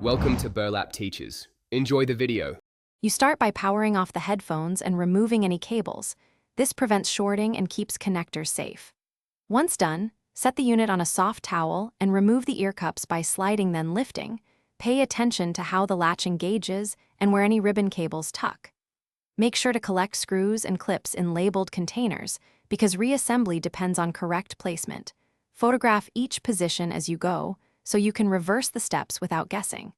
Welcome to Burlap Teachers. Enjoy the video. You start by powering off the headphones and removing any cables. This prevents shorting and keeps connectors safe. Once done, set the unit on a soft towel and remove the ear cups by sliding then lifting. Pay attention to how the latch engages and where any ribbon cables tuck. Make sure to collect screws and clips in labeled containers because reassembly depends on correct placement. Photograph each position as you go so you can reverse the steps without guessing.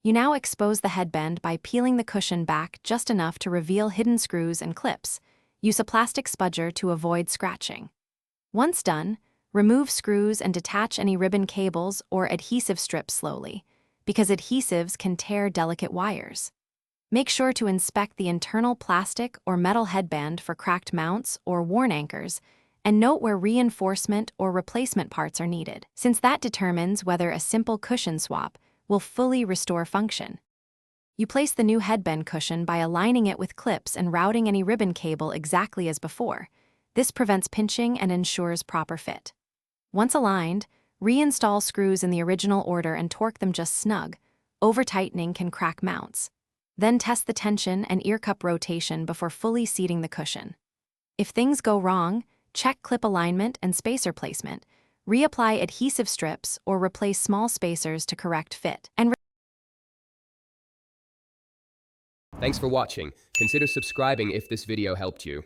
You now expose the headband by peeling the cushion back just enough to reveal hidden screws and clips. Use a plastic spudger to avoid scratching. Once done, remove screws and detach any ribbon cables or adhesive strips slowly, because adhesives can tear delicate wires. Make sure to inspect the internal plastic or metal headband for cracked mounts or worn anchors, and note where reinforcement or replacement parts are needed, since that determines whether a simple cushion swap will fully restore function. You place the new headband cushion by aligning it with clips and routing any ribbon cable exactly as before. This prevents pinching and ensures proper fit. Once aligned, reinstall screws in the original order and torque them just snug. Over-tightening can crack mounts. Then test the tension and ear cup rotation before fully seating the cushion. If things go wrong, check clip alignment and spacer placement. Reapply adhesive strips or replace small spacers to correct fit. Thanks for watching. Consider subscribing if this video helped you.